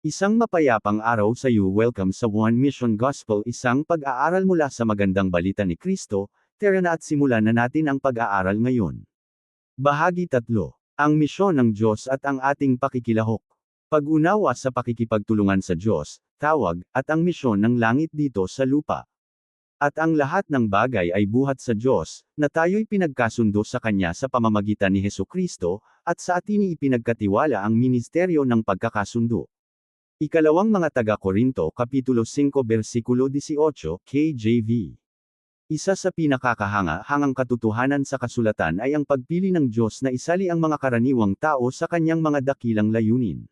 Isang mapayapang araw sa iyo. Welcome sa One Mission Gospel, isang pag-aaral mula sa magandang balita ni Kristo. Tara na at simulan na natin ang pag-aaral ngayon. Bahagi 3. Ang misyon ng Diyos at ang ating pakikilahok. Pag-unawa sa pakikipagtulungan sa Diyos, tawag, at ang misyon ng langit dito sa lupa. At ang lahat ng bagay ay buhat sa Diyos, na tayo'y pinagkasundo sa Kanya sa pamamagitan ni Hesukristo, at sa atin ipinagkatiwala ang ministeryo ng pagkakasundo. Ikalawang mga taga-Korinto Kapitulo 5 versikulo 18, KJV. Isa sa pinakakahanga-hangang katotohanan sa kasulatan ay ang pagpili ng Diyos na isali ang mga karaniwang tao sa kanyang mga dakilang layunin.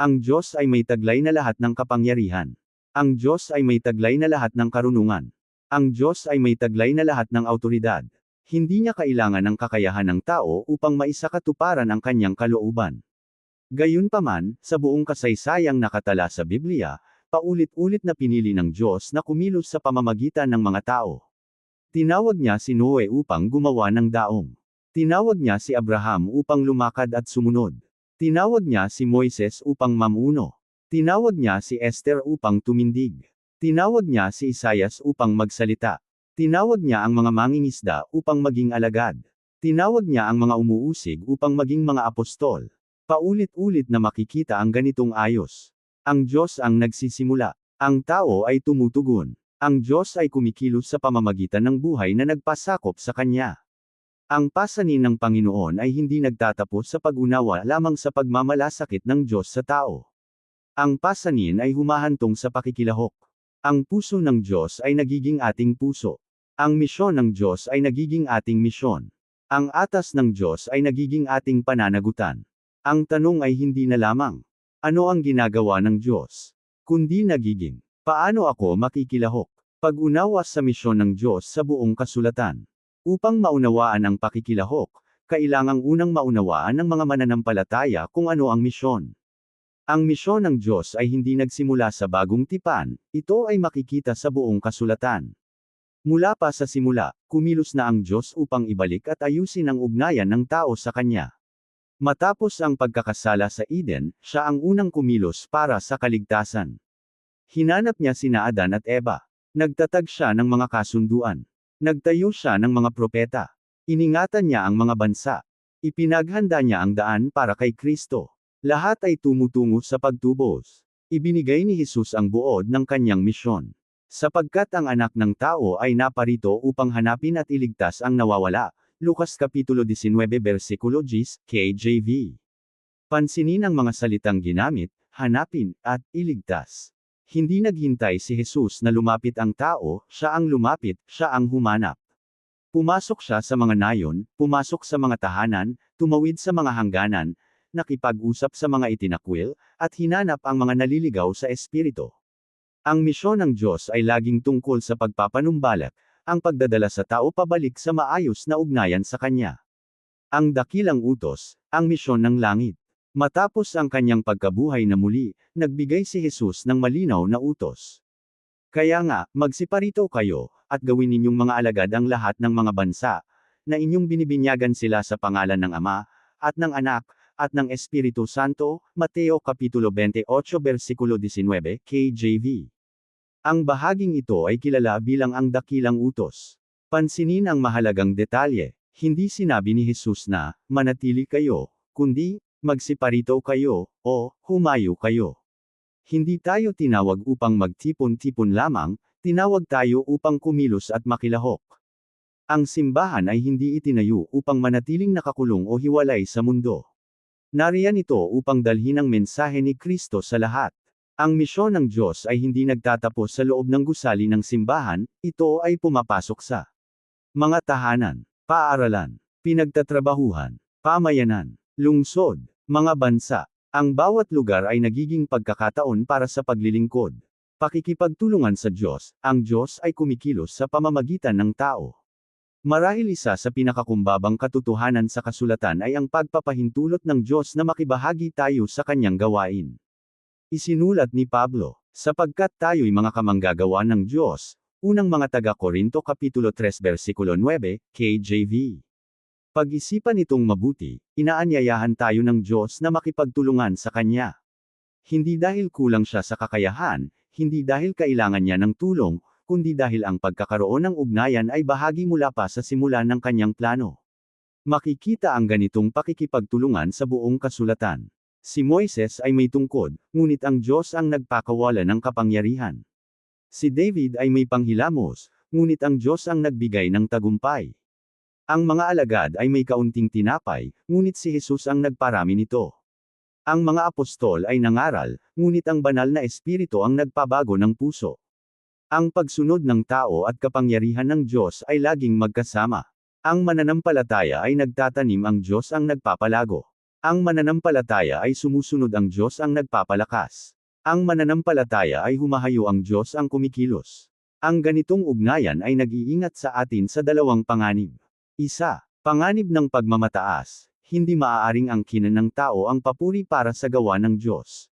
Ang Diyos ay may taglay na lahat ng kapangyarihan. Ang Diyos ay may taglay na lahat ng karunungan. Ang Diyos ay may taglay na lahat ng awtoridad. Hindi niya kailangan ng kakayahan ng tao upang maisakatuparan ang kanyang kalooban. Gayunpaman, sa buong kasaysayang nakatala sa Biblia, paulit-ulit na pinili ng Diyos na kumilos sa pamamagitan ng mga tao. Tinawag niya si Noe upang gumawa ng daong. Tinawag niya si Abraham upang lumakad at sumunod. Tinawag niya si Moises upang mamuno. Tinawag niya si Esther upang tumindig. Tinawag niya si Isaias upang magsalita. Tinawag niya ang mga mangingisda upang maging alagad. Tinawag niya ang mga umuusig upang maging mga apostol. Paulit-ulit na makikita ang ganitong ayos. Ang Diyos ang nagsisimula. Ang tao ay tumutugon. Ang Diyos ay kumikilos sa pamamagitan ng buhay na nagpasakop sa Kanya. Ang pasanin ng Panginoon ay hindi nagtatapos sa pag-unawa lamang sa pagmamalasakit ng Diyos sa tao. Ang pasanin ay humahantong sa pakikilahok. Ang puso ng Diyos ay nagiging ating puso. Ang misyon ng Diyos ay nagiging ating misyon. Ang atas ng Diyos ay nagiging ating pananagutan. Ang tanong ay hindi na lamang, ano ang ginagawa ng Diyos? Kundi nagiging, paano ako makikilahok? Pag-unawa sa misyon ng Diyos sa buong kasulatan. Upang maunawaan ang pakikilahok, kailangang unang maunawaan ng mga mananampalataya kung ano ang misyon. Ang misyon ng Diyos ay hindi nagsimula sa bagong tipan, ito ay makikita sa buong kasulatan. Mula pa sa simula, kumilos na ang Diyos upang ibalik at ayusin ang ugnayan ng tao sa Kanya. Matapos ang pagkakasala sa Eden, siya ang unang kumilos para sa kaligtasan. Hinanap niya sina Adan at Eva. Nagtatag siya ng mga kasunduan. Nagtayo siya ng mga propeta. Iningatan niya ang mga bansa. Ipinaghanda niya ang daan para kay Kristo. Lahat ay tumutungo sa pagtubos. Ibinigay ni Jesus ang buod ng kanyang misyon. Sapagkat ang anak ng tao ay naparito upang hanapin at iligtas ang nawawala. Lucas Kapitulo 19 versikulo 10, KJV. Pansinin ang mga salitang ginamit, hanapin, at iligtas. Hindi naghintay si Jesus na lumapit ang tao, siya ang lumapit, siya ang humanap. Pumasok siya sa mga nayon, pumasok sa mga tahanan, tumawid sa mga hangganan, nakipag-usap sa mga itinakwil, at hinanap ang mga naliligaw sa espiritu. Ang misyon ng Diyos ay laging tungkol sa pagpapanumbalik, ang pagdadala sa tao pabalik sa maayos na ugnayan sa Kanya. Ang dakilang utos, ang misyon ng langit. Matapos ang kanyang pagkabuhay na muli, nagbigay si Jesus ng malinaw na utos. Kaya nga, magsiparito kayo, at gawin ninyong mga alagad ang lahat ng mga bansa, na inyong binibinyagan sila sa pangalan ng Ama, at ng Anak, at ng Espiritu Santo, Mateo Kapitulo 28 versikulo 19, KJV. Ang bahaging ito ay kilala bilang ang dakilang utos. Pansinin ang mahalagang detalye, hindi sinabi ni Jesus na, manatili kayo, kundi, magsiparito kayo, o, humayo kayo. Hindi tayo tinawag upang magtipon-tipon lamang, tinawag tayo upang kumilos at makilahok. Ang simbahan ay hindi itinayo upang manatiling nakakulong o hiwalay sa mundo. Nariyan ito upang dalhin ang mensahe ni Kristo sa lahat. Ang misyon ng Diyos ay hindi nagtatapos sa loob ng gusali ng simbahan, ito ay pumapasok sa mga tahanan, paaralan, pinagtatrabahuhan, pamayanan, lungsod, mga bansa. Ang bawat lugar ay nagiging pagkakataon para sa paglilingkod. Pakikipagtulungan sa Diyos, ang Diyos ay kumikilos sa pamamagitan ng tao. Marahil isa sa pinakakumbabang katotohanan sa kasulatan ay ang pagpapahintulot ng Diyos na makibahagi tayo sa kanyang gawain. Isinulat ni Pablo, sapagkat tayo'y mga kamanggagawa ng Diyos, unang mga taga-Korinto Kapitulo 3 versikulo 9, KJV. Pag-isipan itong mabuti, inaanyayahan tayo ng Diyos na makipagtulungan sa Kanya. Hindi dahil kulang siya sa kakayahan, hindi dahil kailangan niya ng tulong, kundi dahil ang pagkakaroon ng ugnayan ay bahagi mula pa sa simula ng kanyang plano. Makikita ang ganitong pakikipagtulungan sa buong kasulatan. Si Moises ay may tungkod, ngunit ang Diyos ang nagpakawala ng kapangyarihan. Si David ay may panghilamos, ngunit ang Diyos ang nagbigay ng tagumpay. Ang mga alagad ay may kaunting tinapay, ngunit si Jesus ang nagparami nito. Ang mga apostol ay nangaral, ngunit ang banal na espiritu ang nagpabago ng puso. Ang pagsunod ng tao at kapangyarihan ng Diyos ay laging magkasama. Ang mananampalataya ay nagtatanim, ang Diyos ang nagpapalago. Ang mananampalataya ay sumusunod, ang Diyos ang nagpapalakas. Ang mananampalataya ay humahayo, ang Diyos ang kumikilos. Ang ganitong ugnayan ay nag-iingat sa atin sa dalawang panganib. Isa, panganib ng pagmamataas. Hindi maaaring angkinan ng tao ang papuri para sa gawa ng Diyos.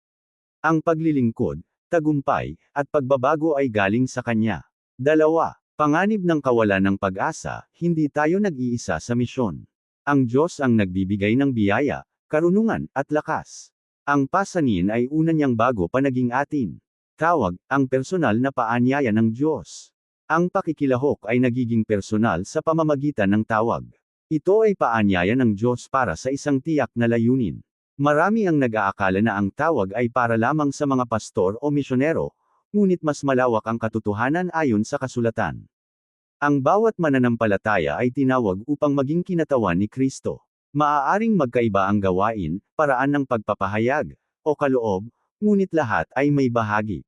Ang paglilingkod, tagumpay, at pagbabago ay galing sa Kanya. Dalawa, panganib ng kawalan ng pag-asa. Hindi tayo nag-iisa sa misyon. Ang Diyos ang nagbibigay ng biyaya, karunungan, at lakas. Ang pasanin ay una niyang bago pa naging atin. Tawag, ang personal na paanyaya ng Diyos. Ang pakikilahok ay nagiging personal sa pamamagitan ng tawag. Ito ay paanyaya ng Diyos para sa isang tiyak na layunin. Marami ang nag-aakala na ang tawag ay para lamang sa mga pastor o misyonero, ngunit mas malawak ang katotohanan ayon sa kasulatan. Ang bawat mananampalataya ay tinawag upang maging kinatawan ni Kristo. Maaaring magkaiba ang gawain, paraan ng pagpapahayag, o kaloob, ngunit lahat ay may bahagi.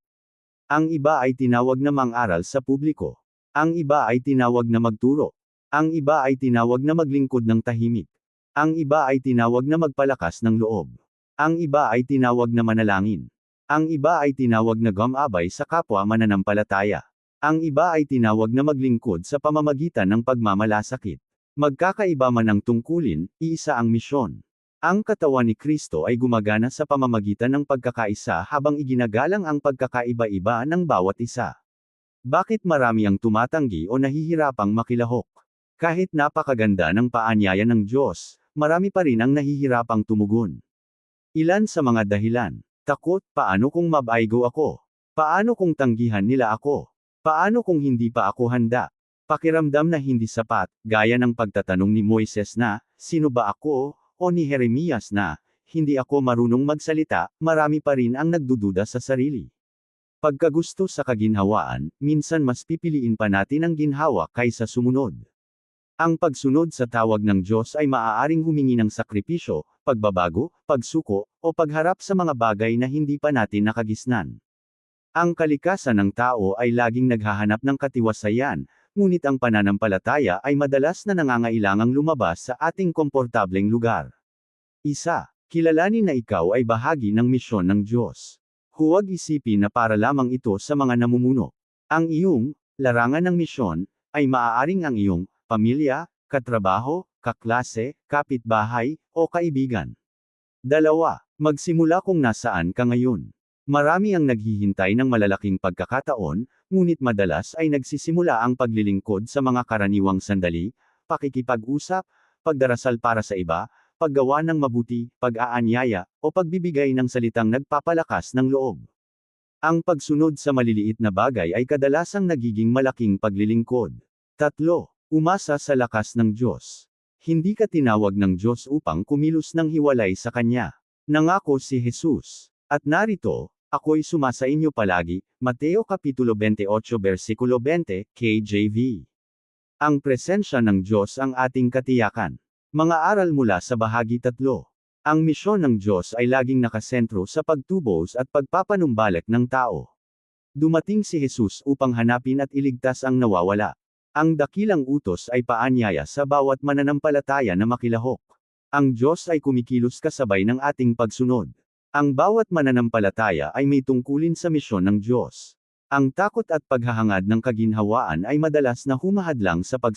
Ang iba ay tinawag na mang-aral sa publiko. Ang iba ay tinawag na magturo. Ang iba ay tinawag na maglingkod ng tahimik. Ang iba ay tinawag na magpalakas ng loob. Ang iba ay tinawag na manalangin. Ang iba ay tinawag na gumabay sa kapwa mananampalataya. Ang iba ay tinawag na maglingkod sa pamamagitan ng pagmamalasakit. Magkakaiba man ang tungkulin, iisa ang misyon. Ang katawan ni Kristo ay gumagana sa pamamagitan ng pagkakaisa habang iginagalang ang pagkakaiba-iba ng bawat isa. Bakit marami ang tumatanggi o nahihirapang makilahok? Kahit napakaganda ng paanyaya ng Diyos, marami pa rin ang nahihirapang tumugon. Ilan sa mga dahilan: takot, paano kung mabaigo ako? Paano kung tanggihan nila ako? Paano kung hindi pa ako handa? Pakiramdam na hindi sapat, gaya ng pagtatanong ni Moises na, sino ba ako? O ni Jeremias na, hindi ako marunong magsalita. Marami pa rin ang nagdududa sa sarili. Pagkagusto sa kaginhawaan, minsan mas pipiliin pa natin ang ginhawa kaysa sumunod. Ang pagsunod sa tawag ng Diyos ay maaaring humingi ng sakripisyo, pagbabago, pagsuko, o pagharap sa mga bagay na hindi pa natin nakagisnan. Ang kalikasan ng tao ay laging naghahanap ng katiwasayan, ngunit ang pananampalataya ay madalas na nangangailangang lumabas sa ating komportableng lugar. Isa, kilalanin na ikaw ay bahagi ng misyon ng Diyos. Huwag isipin na para lamang ito sa mga namumuno. Ang iyong larangan ng misyon ay maaaring ang iyong pamilya, katrabaho, kaklase, kapitbahay, o kaibigan. Dalawa, magsimula kung nasaan ka ngayon. Marami ang naghihintay ng malalaking pagkakataon, ngunit madalas ay nagsisimula ang paglilingkod sa mga karaniwang sandali, pakikipag-usap, pagdarasal para sa iba, paggawa ng mabuti, pag-aanyaya, o pagbibigay ng salitang nagpapalakas ng loob. Ang pagsunod sa maliliit na bagay ay kadalasang nagiging malaking paglilingkod. Tatlo, umasa sa lakas ng Diyos. Hindi ka tinawag ng Diyos upang kumilos ng hiwalay sa Kanya. Nangako si Jesus. At narito, ako'y sumasa inyo palagi, Mateo Kapitulo 28 versikulo 20, KJV. Ang presensya ng Diyos ang ating katiyakan. Mga aral mula sa bahagi 3. Ang misyon ng Diyos ay laging nakasentro sa pagtubos at pagpapanumbalik ng tao. Dumating si Jesus upang hanapin at iligtas ang nawawala. Ang dakilang utos ay paanyaya sa bawat mananampalataya na makilahok. Ang Diyos ay kumikilos kasabay ng ating pagsunod. Ang bawat mananampalataya ay may tungkulin sa misyon ng Diyos. Ang takot at paghahangad ng kaginhawaan ay madalas na humahadlang sa pagsunod.